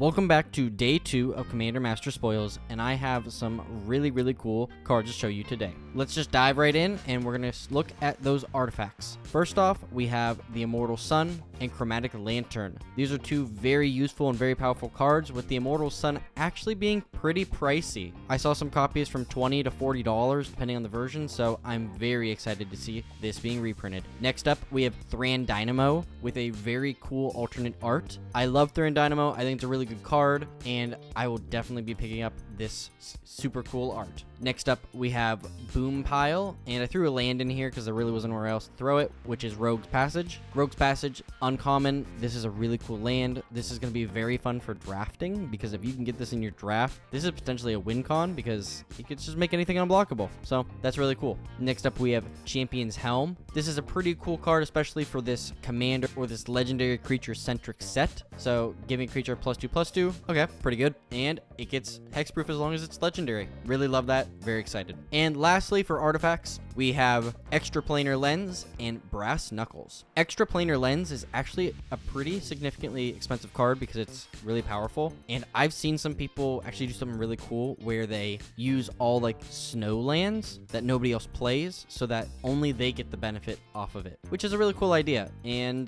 Welcome back to day 2 of Commander Master Spoils, and I have some really cool cards to show you today. Let's just dive right in, and we're going to look at those artifacts. First off, we have the Immortal Sun and Chromatic Lantern. These are two very useful and very powerful cards, with the Immortal Sun actually being pretty pricey. I saw some copies from $20 to $40 depending on the version, so I'm very excited to see this being reprinted. Next up, we have Thran Dynamo with a very cool alternate art. I love Thran Dynamo. I think it's a really good card, and I will definitely be picking up this super cool art. Next up, we have Boom Pile, and I threw a land in here because there really wasn't anywhere else to throw it, which is Rogue's Passage. Rogue's Passage, uncommon. This is a really cool land. This is going to be very fun for drafting, because if you can get this in your draft, this is potentially a win con, because you could just make anything unblockable. So that's really cool. Next up, we have Champion's Helm. This is a pretty cool card, especially for this commander or this legendary creature centric set. So giving creature +2/+2, okay, pretty good. And it gets hexproof as long as it's legendary. Really love that. Very excited. And lastly, for artifacts, we have Extraplanar Lens and Brass Knuckles. Extraplanar Lens is actually a pretty significantly expensive card because it's really powerful. And I've seen some people actually do something really cool where they use all like snow lands that nobody else plays so that only they get the benefit off of it, which is a really cool idea. And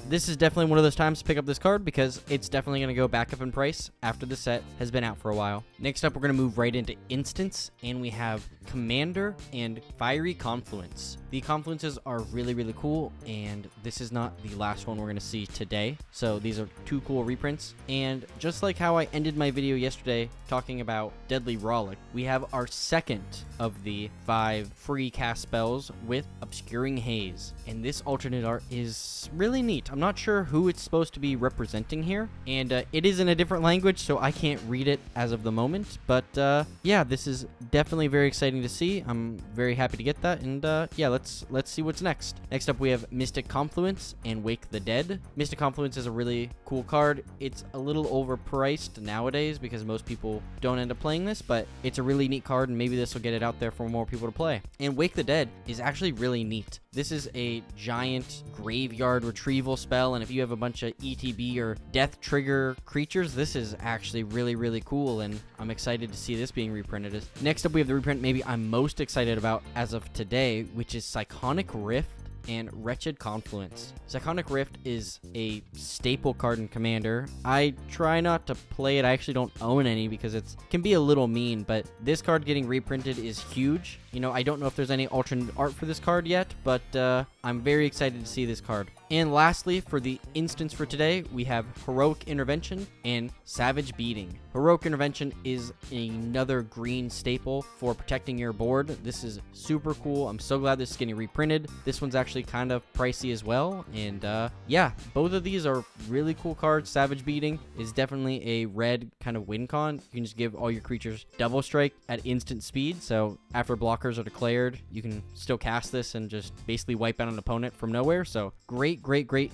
this is definitely one of those times to pick up this card because it's definitely going to go back up in price after the set has been out for a while. Next up, we're going to move right into instants, and we have Commander and Fiery Confluence. The confluences are really cool, and this is not the last one we're going to see today. So these are two cool reprints, and just like how I ended my video yesterday talking about Deadly Rollick, we have our second of the 5 free cast spells with Obscuring Haze, and this alternate art is really neat. I'm not sure who it's supposed to be representing here, and it is in a different language, so I can't read it as of the moment, but yeah, this is definitely very exciting to see. I'm very happy to get that, and yeah, let's see what's next. Next up, we have Mystic Confluence and Wake the Dead. Mystic Confluence is a really cool card. It's a little overpriced nowadays because most people don't end up playing this, but it's a really neat card, and maybe this will get it out there for more people to play. And Wake the Dead is actually really neat. This is a giant graveyard retrieval spell, and if you have a bunch of ETB or death trigger creatures, this is actually really cool, and I'm excited to see this being reprinted. Next up, we have the reprint maybe I'm most excited about as of today, which is Psychonic Rift and Wretched Confluence. Psychonic Rift is a staple card in Commander. I try not to play it. I actually don't own any because it can be a little mean, but this card getting reprinted is huge. You know, I don't know if there's any alternate art for this card yet, but I'm very excited to see this card. And lastly, for the instance for today, we have Heroic Intervention and Savage Beating. Heroic Intervention is another green staple for protecting your board. This is super cool. I'm so glad this is getting reprinted. This one's actually kind of pricey as well. And yeah, both of these are really cool cards. Savage Beating is definitely a red kind of win con. You can just give all your creatures double strike at instant speed. So after blockers are declared, you can still cast this and just basically wipe out an opponent from nowhere. So great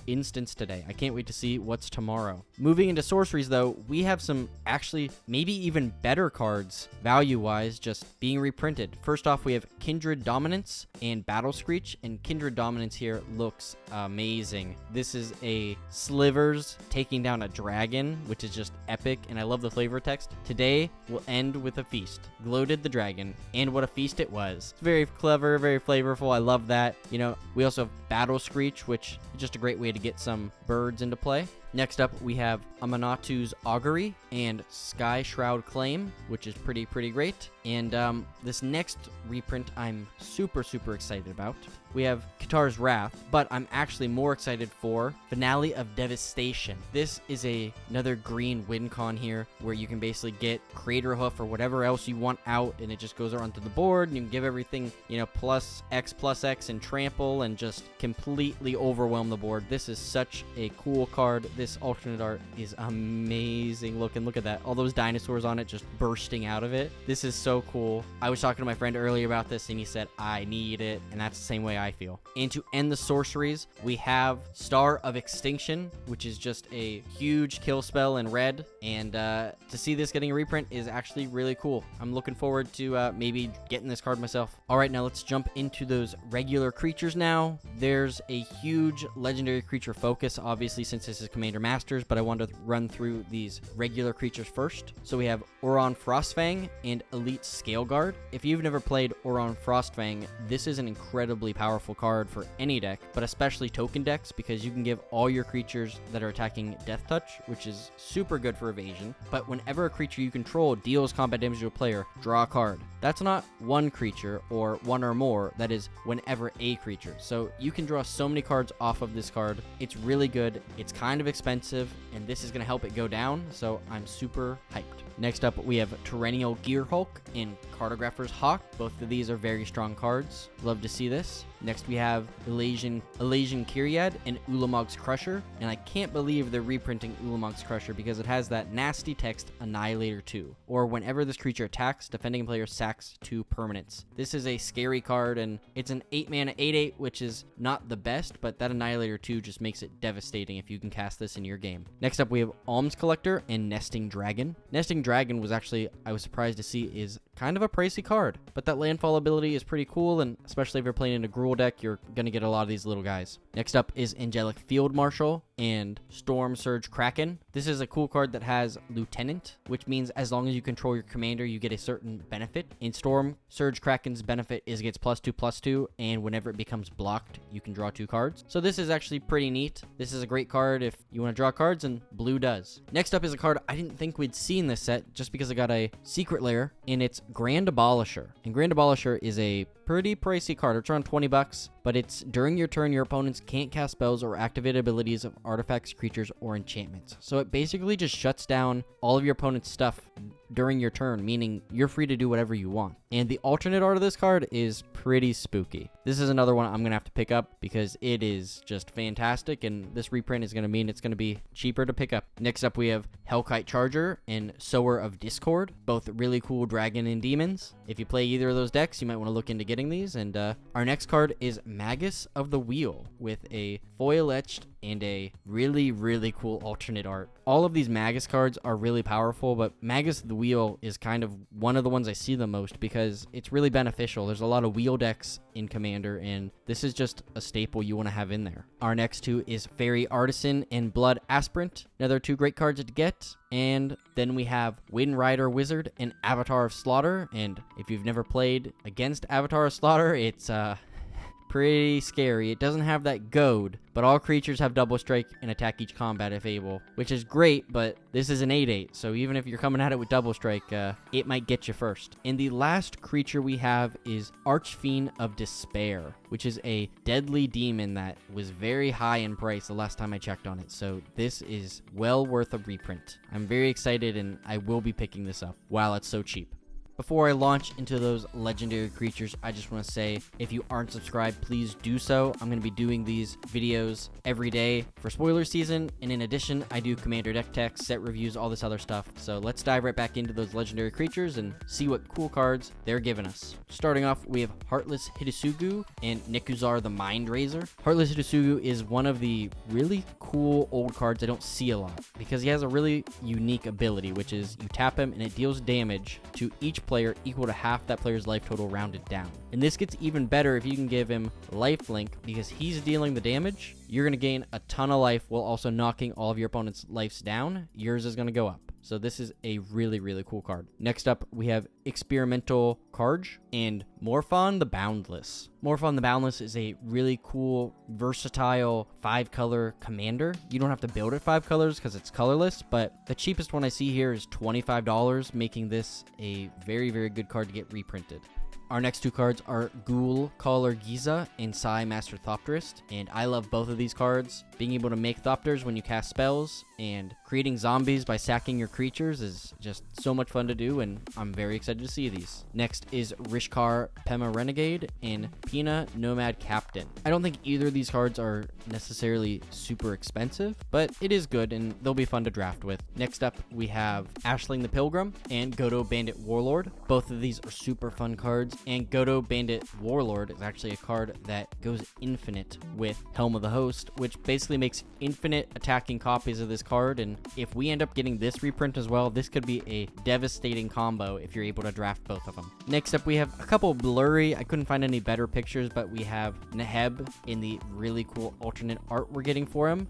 instance today. I can't wait to see what's tomorrow. Moving into sorceries though, we have some actually maybe even better cards value-wise just being reprinted. First off, we have Kindred Dominance and Battle Screech, and Kindred Dominance here looks amazing. This is a Slivers taking down a dragon, which is just epic, and I love the flavor text. Today will end with a feast. Gloated the dragon, and what a feast it was. It's very clever, very flavorful. I love that. You know, we also have Battle Screech, which is just a great way to get some birds into play. Next up, we have Amanatu's Augury and Sky Shroud Claim, which is pretty great. And this next reprint I'm super excited about. We have Katar's Wrath, but I'm actually more excited for Finale of Devastation. This is another green win con here, where you can basically get Crater Hoof or whatever else you want out, and it just goes onto the board, and you can give everything, you know, +X and trample, and just completely overwhelm the board. This is such a cool card. This alternate art is amazing looking. Look at that. All those dinosaurs on it just bursting out of it. This is so cool. I was talking to my friend earlier about this, and he said, I need it, and that's the same way I feel. And to end the sorceries, we have Star of Extinction, which is just a huge kill spell in red, and to see this getting a reprint is actually really cool. I'm looking forward to maybe getting this card myself. All right, now let's jump into those regular creatures now. There's a huge legendary creature focus, obviously, since this is Commander Commander Masters, but I wanted to run through these regular creatures first. So we have Oron Frostfang and Elite Scale Guard. If you've never played Oron Frostfang, this is an incredibly powerful card for any deck, but especially token decks, because you can give all your creatures that are attacking Death Touch, which is super good for evasion. But whenever a creature you control deals combat damage to a player, draw a card. That's not one creature or one or more, that is whenever a creature. So you can draw so many cards off of this card. It's really good, it's kind of expensive, and this is going to help it go down, so I'm super hyped. Next up, we have Tyrannial Gearhulk and Cartographer's Hawk. Both of these are very strong cards. Love to see this. Next, we have Elysian Kyriad and Ulamog's Crusher. And I can't believe they're reprinting Ulamog's Crusher because it has that nasty text Annihilator 2. Or whenever this creature attacks, defending player sacks 2 permanents. This is a scary card, and it's an 8-mana 8/8, which is not the best, but that Annihilator 2 just makes it devastating if you can cast this in your game. Next up, we have Alms Collector and Nesting Dragon. Nesting Dragon was actually, I was surprised to see, is kind of a pricey card, but that landfall ability is pretty cool, and especially if you're playing in a Gruul deck, you're going to get a lot of these little guys. Next up is Angelic Field Marshal and Storm Surge Kraken. This is a cool card that has Lieutenant, which means as long as you control your commander, you get a certain benefit. In Storm Surge Kraken's benefit is it gets +2/+2, and whenever it becomes blocked, you can draw 2 cards. So this is actually pretty neat. This is a great card if you want to draw cards, and blue does. Next up is a card I didn't think we'd see in this set just because I got a Secret Lair, and it's Grand Abolisher. And Grand Abolisher is a pretty pricey card. It's around 20 bucks, but it's during your turn, your opponents can't cast spells or activate abilities of artifacts, creatures, or enchantments. So it basically just shuts down all of your opponent's stuff during your turn, meaning you're free to do whatever you want. And the alternate art of this card is pretty spooky. This is another one I'm going to have to pick up because it is just fantastic, and this reprint is going to mean it's going to be cheaper to pick up. Next up, we have Hellkite Charger and Sower of Discord, both really cool dragon and demons. If you play either of those decks, you might want to look into getting these. And our next card is Magus of the Wheel with a foil etched and a really, really cool alternate art. All of these Magus cards are really powerful, but Magus of the Wheel is kind of one of the ones I see the most because it's really beneficial. There's a lot of wheel decks in Commander, and this is just a staple you want to have in there. Our next two is Fairy Artisan and Blood Aspirant. Another 2 great cards to get. And then we have Wind Rider Wizard and Avatar of Slaughter. And if you've never played against Avatar of Slaughter, it's pretty scary. It doesn't have that goad, but all creatures have double strike and attack each combat if able, which is great, but this is an 8/8, so even if you're coming at it with double strike, it might get you first. And the last creature we have is Archfiend of Despair, which is a deadly demon that was very high in price the last time I checked on it, so this is well worth a reprint. I'm very excited, and I will be picking this up while it's so cheap. Before I launch into those legendary creatures, I just want to say, if you aren't subscribed, please do so. I'm going to be doing these videos every day for spoiler season, and in addition, I do Commander deck techs, set reviews, all this other stuff. So let's dive right back into those legendary creatures and see what cool cards they're giving us. Starting off, we have Heartless Hitsugu and Nekuzar the Mind Razor. Heartless Hitsugu is one of the really cool old cards I don't see a lot, because he has a really unique ability, which is you tap him and it deals damage to each player equal to half that player's life total rounded down. And this gets even better if you can give him lifelink, because he's dealing the damage. You're going to gain a ton of life while also knocking all of your opponent's lives down. Yours is going to go up. So this is a really, really cool card. Next up, we have Experimental Karj and Morphon the Boundless. Morphon the Boundless is a really cool, versatile 5-color commander. You don't have to build it 5 colors because it's colorless, but the cheapest one I see here is $25, making this a very, very good card to get reprinted. Our next 2 cards are Ghoul Caller Giza and Psy Master Thopterist, and I love both of these cards. Being able to make Thopters when you cast spells and creating zombies by sacking your creatures is just so much fun to do, and I'm very excited to see these. Next is Rishkar Pema Renegade and Pina Nomad Captain. I don't think either of these cards are necessarily super expensive, but it is good and they'll be fun to draft with. Next up, we have Ashling the Pilgrim and Godo Bandit Warlord. Both of these are super fun cards. And Godo Bandit Warlord is actually a card that goes infinite with Helm of the Host, which basically makes infinite attacking copies of this card. And if we end up getting this reprint as well, this could be a devastating combo if you're able to draft both of them. Next up, we have a couple blurry, I couldn't find any better pictures, but we have Neheb in the really cool alternate art we're getting for him.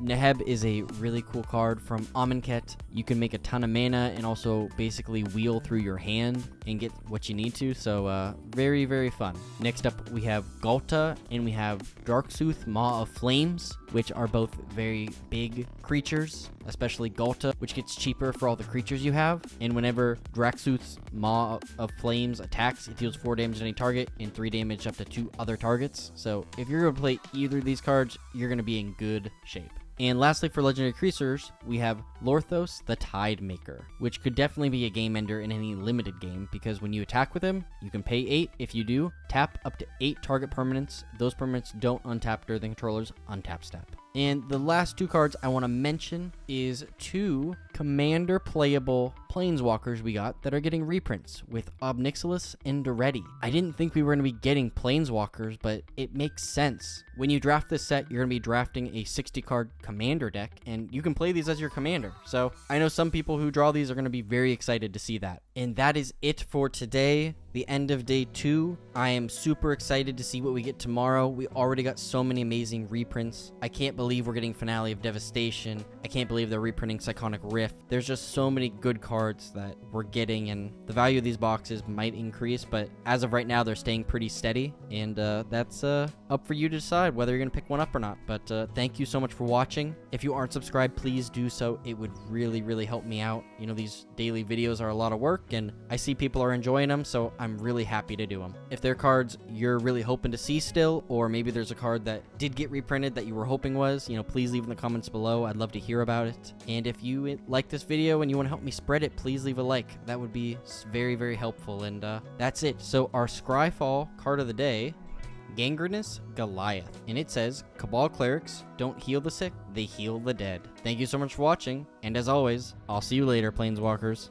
Neheb is a really cool card from Amonkhet. You can make a ton of mana and also basically wheel through your hand and get what you need to, so very, very fun. Next up, we have Ghalta, and we have Darksooth, Maw of Flames, which are both very big creatures, especially Ghalta, which gets cheaper for all the creatures you have. And whenever Darksooth's Maw of Flames attacks, it deals 4 damage to any target and 3 damage up to 2 other targets. So if you're going to play either of these cards, you're going to be in good shape. And lastly, for legendary creatures, we have Lorthos, the Tide Maker, which could definitely be a game ender in any limited game, because when you attack with him, you can pay 8. If you do, tap up to 8 target permanents. Those permanents don't untap during the controller's untap step. And the last 2 cards I want to mention is 2 commander playable planeswalkers we got that are getting reprints with Ob Nixilis and Daretti. I didn't think we were going to be getting planeswalkers, but it makes sense. When you draft this set, you're going to be drafting a 60 card commander deck, and you can play these as your commander. So I know some people who draw these are going to be very excited to see that. And that is it for today, the end of day 2. I am super excited to see what we get tomorrow. We already got so many amazing reprints. I can't believe we're getting Finale of Devastation. I can't believe they're reprinting Cyclonic Rift. There's just so many good cards that we're getting, and the value of these boxes might increase, but as of right now, they're staying pretty steady, and that's up for you to decide whether you're going to pick one up or not. But thank you so much for watching. If you aren't subscribed, please do so. It would really, really help me out. You know, these daily videos are a lot of work, and I see people are enjoying them, so I'm really happy to do them. If there are cards you're really hoping to see still, or maybe there's a card that did get reprinted that you were hoping was, you know, please leave in the comments below. I'd love to hear about it. And if you like this video and you want to help me spread it, please leave a like. That would be very, very helpful. And that's it. So our Scryfall card of the day, Gangrenous Goliath, and it says, Cabal clerics don't heal the sick, they heal the dead. Thank you so much for watching, and as always, I'll see you later, Planeswalkers.